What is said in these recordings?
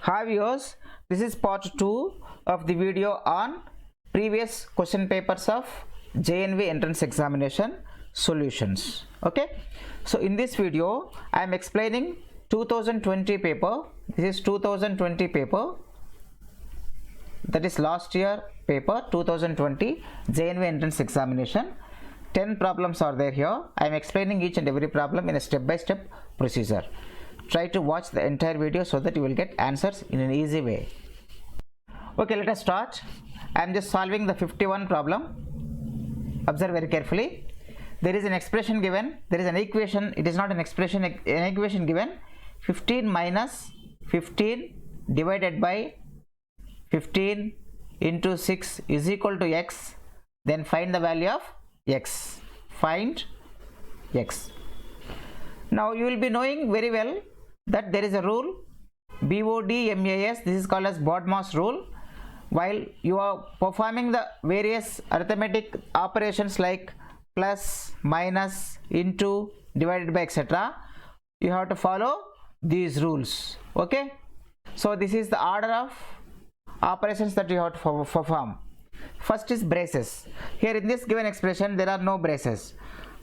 Hi viewers, this is part 2 of the video on previous question papers of JNV entrance examination solutions. Okay, so in this video I am explaining 2020 paper. This is 2020 paper, that is last year paper 2020 JNV entrance examination. 10 problems are there here. I am explaining each and every problem in a step-by-step procedure. Try to watch the entire video so that you will get answers in an easy way. Okay, let us start. I am just solving the 51 problem. Observe very carefully. There is an expression given, there is an equation, it is not an expression, an equation given. 15 minus 15 divided by 15 into 6 is equal to x. Then find the value of x. Find x. Now you will be knowing very well that there is a rule BODMAS. This is called as BODMAS rule. While you are performing the various arithmetic operations like plus, minus, into, divided by, etc., you have to follow these rules. Okay, so this is the order of operations that you have to perform. First is braces. Here in this given expression there are no braces.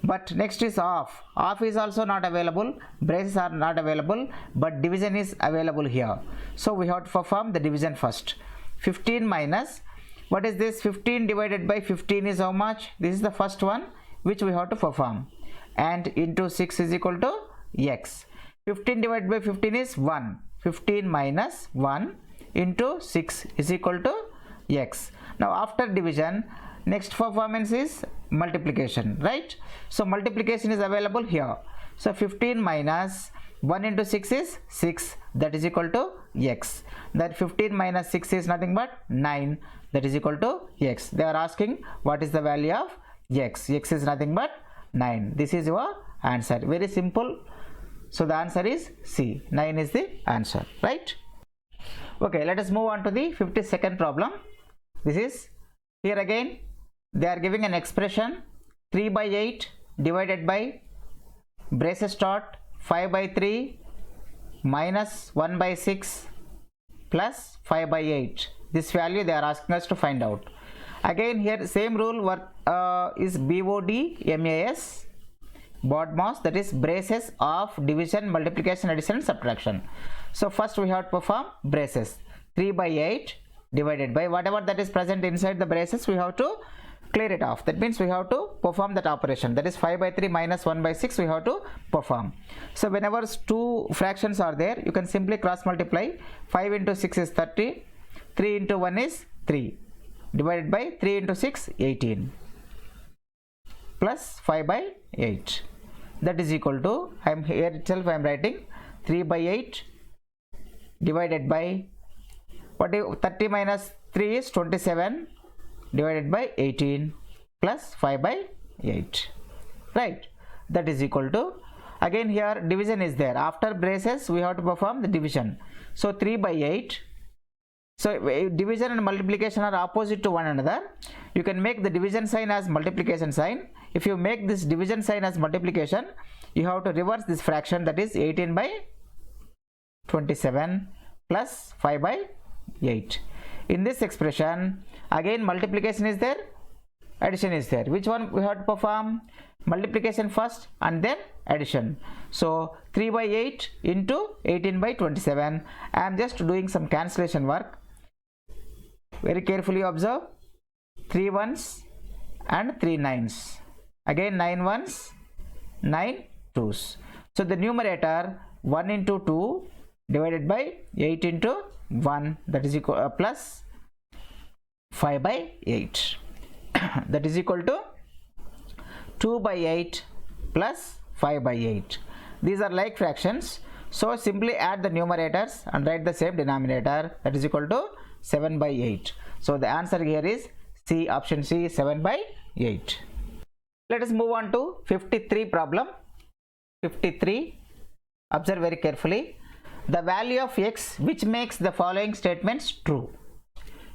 But next is off. Off is also not available, braces are not available, but division is available here. So we have to perform the division first. 15 minus, what is this? 15 divided by 15 is how much? This is the first one which we have to perform. And into 6 is equal to x. 15 divided by 15 is 1. 15 minus 1 into 6 is equal to x. Now after division, next performance is multiplication, right? So multiplication is available here. So 15 minus 1 into 6 is 6, that is equal to x. That 15 minus 6 is nothing but 9, that is equal to x. They are asking what is the value of x. X is nothing but 9. This is your answer. Very simple. So the answer is C. 9 is the answer, right? Okay, let us move on to the 52nd problem. This is, here again they are giving an expression 3 by 8 divided by braces start 5 by 3 minus 1 by 6 plus 5 by 8. This value they are asking us to find out. Again here same rule is BODMAS, BODMAS, that is braces of division, multiplication, addition and subtraction. So first we have to perform braces. 3 by 8 divided by whatever that is present inside the braces, we have to clear it off. That means we have to perform that operation, that is 5 by 3 minus 1 by 6 we have to perform. So whenever two fractions are there, you can simply cross multiply. 5 into 6 is 30, 3 into 1 is 3, divided by 3 into 6 18, plus 5 by 8, that is equal to, I am here itself I am writing 3 by 8 divided by, what is 30 minus 3 is 27, divided by 18 plus 5 by 8, right? That is equal to, again here division is there. After braces we have to perform the division. So 3 by 8. So division and multiplication are opposite to one another. You can make the division sign as multiplication sign. If you make this division sign as multiplication, you have to reverse this fraction, that is 18 by 27 plus 5 by 8. In this expression again multiplication is there, addition is there. Which one we have to perform? Multiplication first and then addition. So 3 by 8 into 18 by 27. I am just doing some cancellation work. Very carefully observe. 3 ones and 3 nines. Again 9 ones, 9 twos. So the numerator 1 into 2 divided by 8 into 1, that is equal plus 5 by 8 that is equal to 2 by 8 plus 5 by 8. These are like fractions, so simply add the numerators and write the same denominator, that is equal to 7 by 8. So the answer here is C, option C, 7 by 8. Let us move on to 53 problem. 53, observe very carefully. The value of x which makes the following statements true.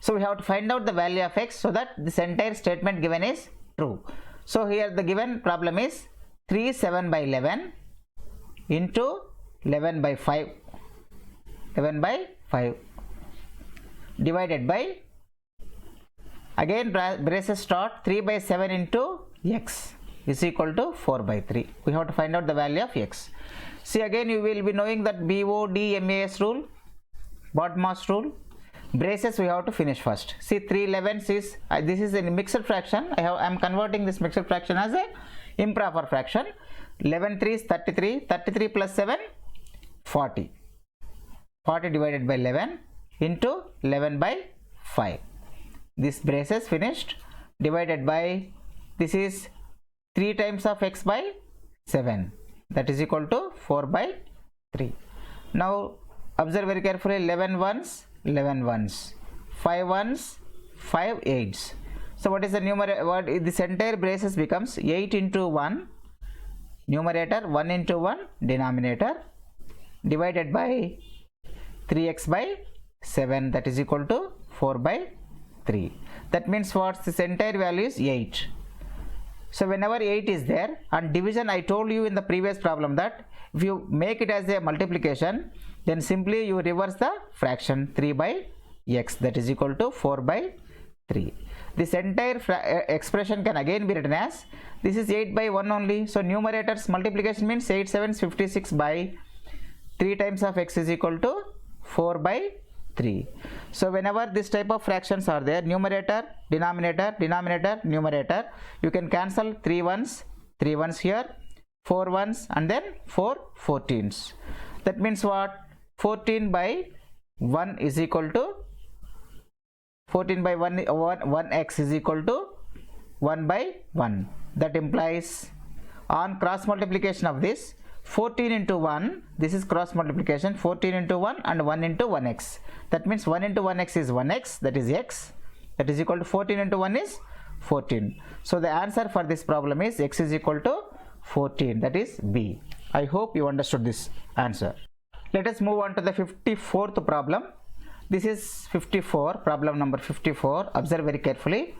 So we have to find out the value of x so that this entire statement given is true. So here the given problem is 3 7 by 11 into 11 by 5 11 by 5 divided by, again braces start, 3 by 7 into x is equal to 4 by 3. We have to find out the value of x. See, again you will be knowing that BODMAS rule, BODMAS rule. Braces we have to finish first. See, 3 11s is this is a mixed fraction. I am converting this mixed fraction as a improper fraction. 11 3 is 33, 33 plus 7 40, 40 divided by 11 into 11 by 5. This braces finished, divided by, this is 3 times of x by 7, that is equal to 4 by 3. Now observe very carefully, 11 ones, 11 ones, 5 ones, 5 eights. So what is the numerator? What this entire braces becomes 8 into 1 numerator, 1 into 1 denominator, divided by 3x by 7, that is equal to 4 by 3. That means what? This entire value is 8. So whenever 8 is there, and division, I told you in the previous problem that if you make it as a multiplication, then simply you reverse the fraction, 3 by x, that is equal to 4 by 3. This entire expression can again be written as, this is 8 by 1 only, so numerators multiplication means 8 7s 56 by 3 times of x is equal to 4 by 3. So whenever this type of fractions are there, numerator, denominator, denominator, numerator, you can cancel 3 ones here, 4 ones, and then 4 14s. That means what? 14 by 1 is equal to 14 by 1x is equal to 1 by 1. That implies on cross multiplication of this, 14 into 1, this is cross multiplication, 14 into 1 and 1 into 1x. That means 1 into 1x is 1x, that is x, that is equal to 14 into 1 is 14. So the answer for this problem is x is equal to 14, that is B. I hope you understood this answer. Let us move on to the 54th problem. This is 54, problem number 54. Observe very carefully.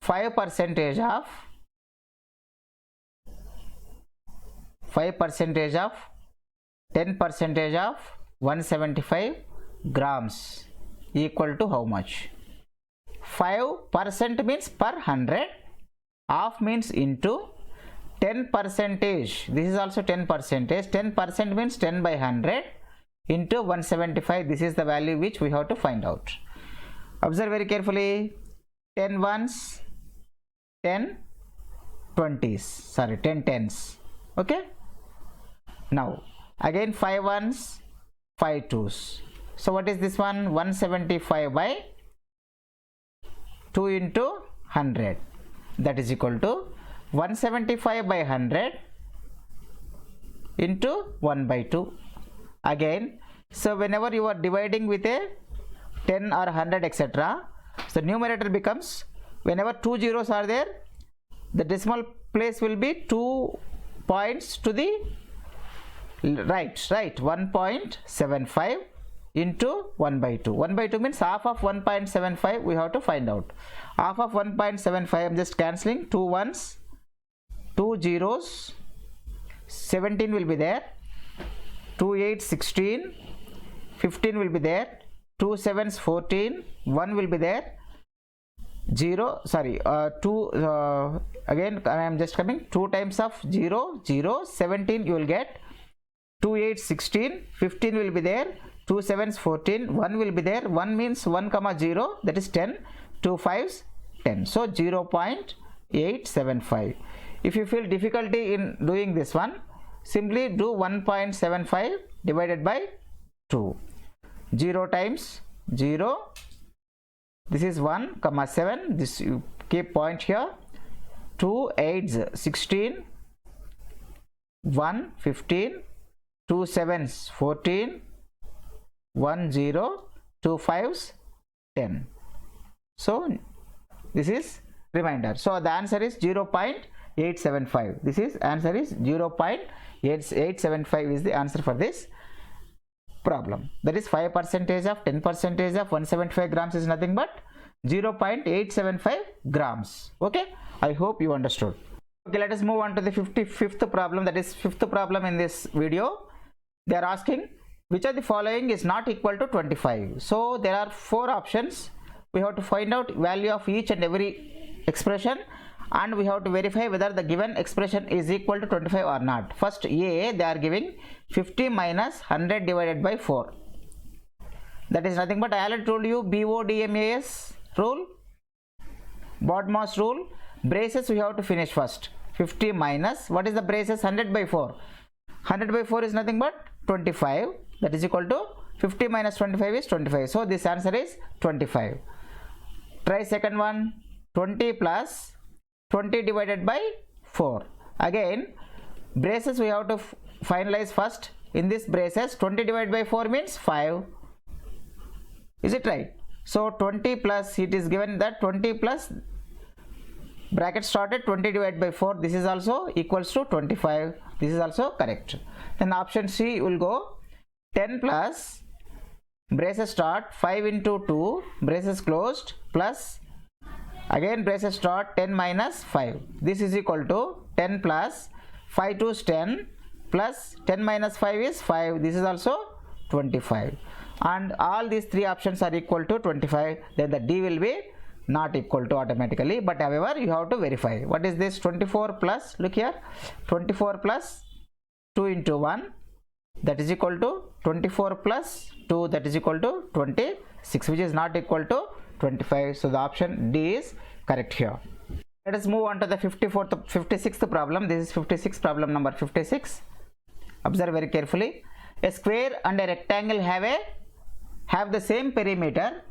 5% of 10% of 175 grams equal to how much? 5% means per 100, half means into 10%. This is also 10%. 10% means 10 by 100 into 175. This is the value which we have to find out. Observe very carefully. 10 ones, 10 20s, sorry, 10 10s. Okay. Now again 5 ones, 5 twos. So what is this one? 175 by 2 into 100, that is equal to 175 by 100 into 1 by 2. Again, so whenever you are dividing with a 10 or 100 etc., so numerator becomes, whenever 2 zeros are there, the decimal place will be 2 points to the right, 1.75 into 1 by 2. 1 by 2 means half of 1.75 we have to find out. Half of 1.75, I am just cancelling 2 ones, 2 zeros, 17 will be there, 2 8 16, 15 will be there, 2 7s 14, 1 will be there, 0, sorry, 2, again I am just coming, 2 times of 0, 0, 17 you will get, 2 8 16, 15 will be there, 2 7s 14, 1 will be there, 1 means 1 comma 0, that is 10, 2 5s 10, so 0.875. If you feel difficulty in doing this one, simply do 1.75 divided by 2. 0 times 0, this is 1 comma 7, this you keep point here, 2 8s 16, 1 15, 2 7s 14, 1 0, 2 5s 10. So this is remainder. So the answer is 0.875. This is answer is 0.875 is the answer for this problem. That is 5% of 10% of 175 grams is nothing but 0.875 grams. Okay, I hope you understood. Okay, let us move on to the 55th problem. That is 5th problem in this video. They are asking which of the following is not equal to 25? So there are four options. We have to find out value of each and every expression, and we have to verify whether the given expression is equal to 25 or not. First, A, they are giving 50 minus 100 divided by 4. That is nothing but, I already told you, BODMAS rule, BODMAS rule. Braces we have to finish first. 50 minus, what is the braces? 100 by 4. 100 by 4 is nothing but 25. That is equal to 50 minus 25 is 25. So this answer is 25. Try second one. 20 plus 20 divided by 4. Again, braces we have to finalize first. In this braces, 20 divided by 4 means 5. Is it right? So 20 plus, it is given that 20 plus bracket started 20 divided by 4. This is also equals to 25. This is also correct. Then option C will go 10 plus braces start 5 into 2 braces closed plus again braces start 10 minus 5. This is equal to 10 plus 5 to 10 plus 10 minus 5 is 5. This is also 25. And all these three options are equal to 25. Then the D will be not equal to automatically, but however you have to verify. What is this? 24 plus, look here, 24 plus 2 into 1, that is equal to 24 plus 2, that is equal to 26, which is not equal to 25. So the option D is correct here. Let us move on to the 56th problem. This is 56 problem number 56. Observe very carefully. A square and a rectangle have the same perimeter.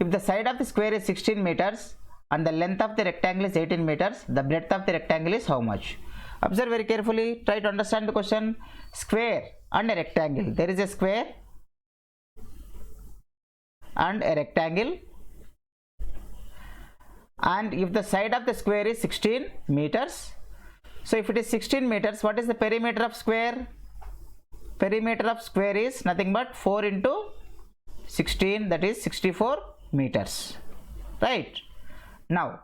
If the side of the square is 16 meters and the length of the rectangle is 18 meters, the breadth of the rectangle is how much? Observe very carefully, try to understand the question. Square and a rectangle. There is a square and a rectangle, and if the side of the square is 16 meters, so if it is 16 meters, what is the perimeter of square? Perimeter of square is nothing but 4 into 16, that is 64 meters, right? Now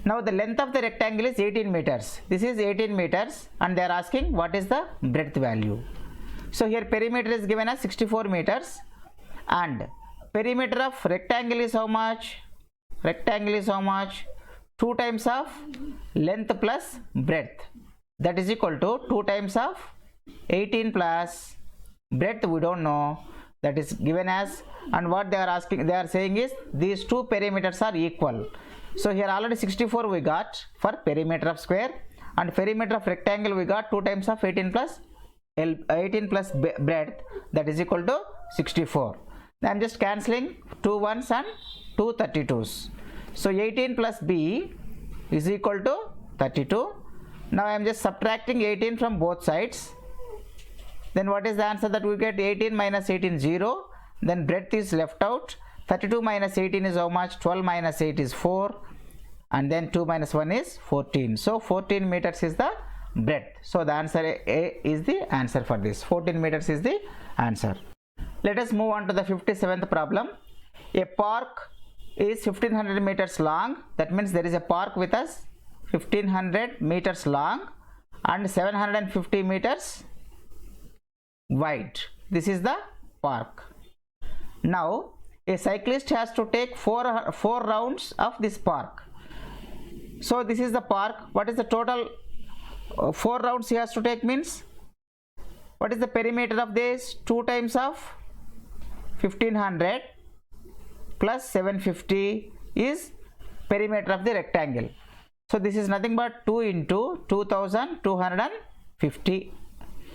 the length of the rectangle is 18 meters. This is 18 meters, and they are asking what is the breadth value. So here perimeter is given as 64 meters, and perimeter of rectangle is how much? Rectangle is how much? 2 times of length plus breadth, that is equal to 2 times of 18 plus breadth we don't know, that is given as, and what they are asking, they are saying is these two perimeters are equal. So here already 64 we got for perimeter of square, and perimeter of rectangle we got 2 times of 18 plus breadth, that is equal to 64. I am just cancelling 2 ones and 2 32s. So 18 plus B is equal to 32. Now I am just subtracting 18 from both sides. Then what is the answer that we get? 18 minus 18 0. Then breadth is left out. 32 minus 18 is how much? 12 minus 8 is 4. And then 2 minus 1 is 14. So 14 meters is the breadth. So the answer A is the answer for this. 14 meters is the answer. Let us move on to the 57th problem. A park is 1500 meters long. That means there is a park with us 1500 meters long and 750 meters wide. This is the park. Now a cyclist has to take four rounds of this park. So this is the park. What is the total 4 rounds he has to take? Means what is the perimeter of this? 2 times of 1500 plus 750 is perimeter of the rectangle. So this is nothing but 2 into 2250,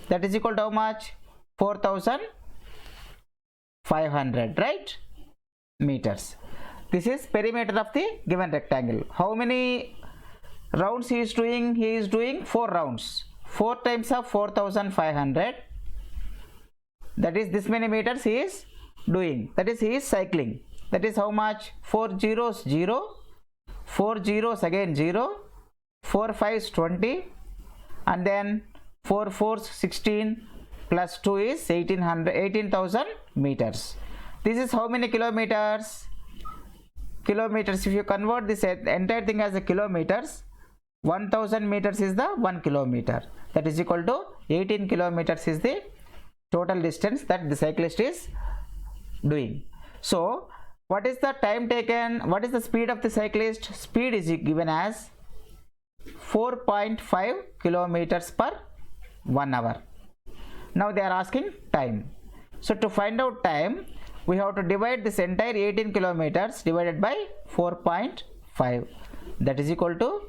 that is equal to how much? 4500, right, meters. This is perimeter of the given rectangle. How many rounds he is doing? He is doing 4 rounds. 4 times of 4500, that is this many meters he is doing, that is he is cycling. That is how much? 4 zeros 0, 4 zeros again 0, 4 5s 20, and then 4 4s 16, plus 2 is 18,000 meters. This is how many kilometers? Kilometers. If you convert this entire thing as a kilometers, 1000 meters is the 1 kilometer. That is equal to 18 kilometers is the total distance that the cyclist is doing. So what is the time taken? What is the speed of the cyclist? Speed is given as 4.5 kilometers per 1 hour. Now they are asking time. So to find out time, we have to divide this entire 18 kilometers divided by 4.5. That is equal to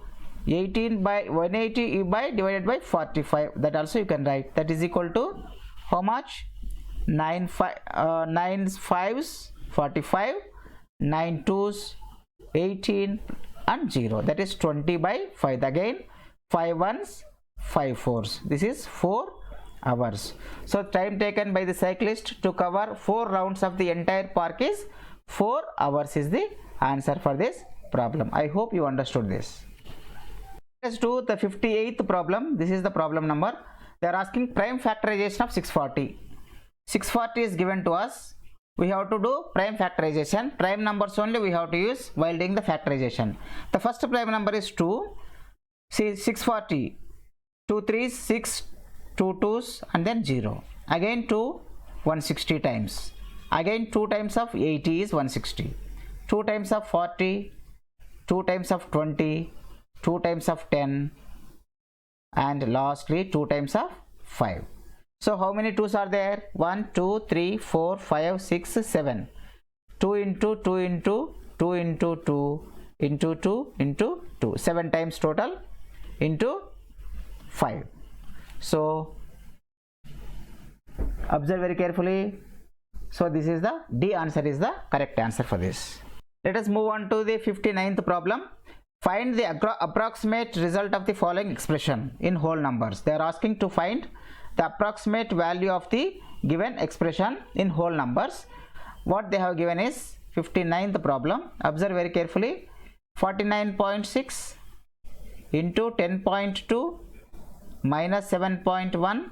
18 by 180 by divided by 45. That also you can write. That is equal to how much? 9 5s 45, 9 2s 18 and 0. That is 20 by 5. Again 5 1s 5 4s. This is 4 hours. So time taken by the cyclist to cover 4 rounds of the entire park is 4 hours is the answer for this problem. I hope you understood this. Let's do the 58th problem. This is the problem number. They are asking prime factorization of 640. 640 is given to us. We have to do prime factorization. Prime numbers only we have to use while doing the factorization. The first prime number is 2. See 640. 2 3s 6, 2 2s and then 0. Again 2 160 times. Again 2 times of 80 is 160. 2 times of 40. 2 times of 20. 2 times of 10 and lastly 2 times of 5. So how many 2's are there? 1 2 3 4 5 6 7. 2 into 2 into 2 into 2 into 2 into 2. 7 times total into 5. So observe very carefully. So this is the D answer is the correct answer for this. Let us move on to the 59th problem. Find the approximate result of the following expression in whole numbers. They are asking to find the approximate value of the given expression in whole numbers. What they have given is 59th problem. Observe very carefully. 49.6 into 10.2 minus 7.1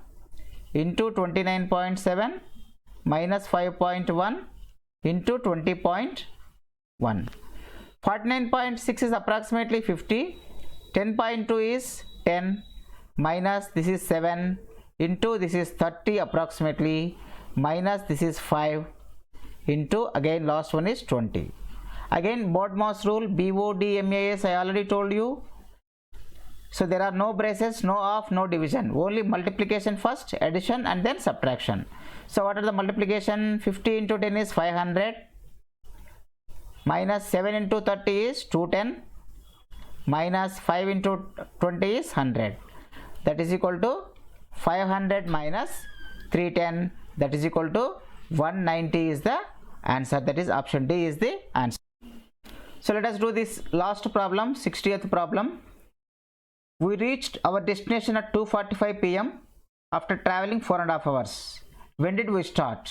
into 29.7 minus 5.1 into 20.1. 49.6 is approximately 50. 10.2 is 10 minus this is 7 into this is 30 approximately minus this is 5 into again last one is 20. Again BODMAS rule, BODMAS I already told you. So there are no braces, no off, no division, only multiplication first, addition and then subtraction. So what are the multiplication? 50 into 10 is 500 minus 7 into 30 is 210 minus 5 into 20 is 100. That is equal to 500 minus 310, that is equal to 190 is the answer. That is option D is the answer. So let us do this last problem, 60th problem. We reached our destination at 2:45 p.m. after traveling 4.5 hours. When did we start?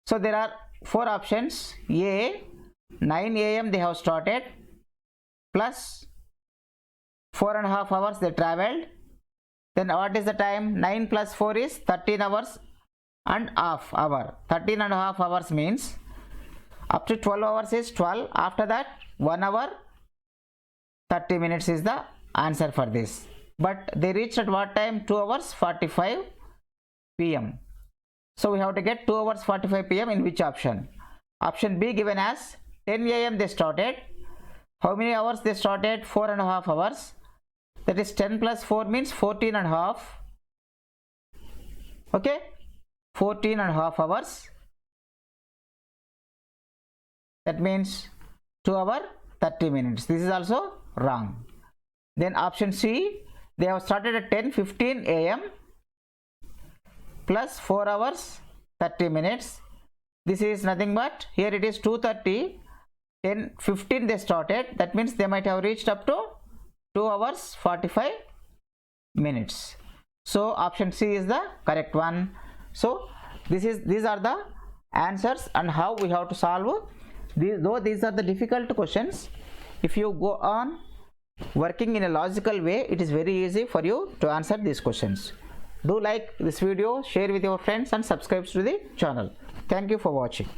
So there are 4 options. A, 9 a.m. they have started plus 4.5 hours they traveled. Then what is the time? 9 plus 4 is 13 hours and half hour. 13.5 hours means up to 12 hours is 12. After that 1 hour 30 minutes is the answer for this. But they reached at what time? 2 hours 45 p.m. So we have to get 2 hours 45 p.m. in which option? Option B given as 10 a.m. they started. How many hours they started? 4.5 hours. That is 10 plus 4 means 14.5. Okay, 14.5 hours. That means 2 hours 30 minutes. This is also wrong. Then option C, they have started at 10:15 a.m. plus 4 hours 30 minutes. This is nothing but here it is 2:30. 10:15 they started. That means they might have reached up to 2 hours 45 minutes. So option C is the correct one. So these are the answers and how we have to solve these. Though these are the difficult questions, if you go on working in a logical way, it is very easy for you to answer these questions. Do like this video, share with your friends and subscribe to the channel. Thank you for watching.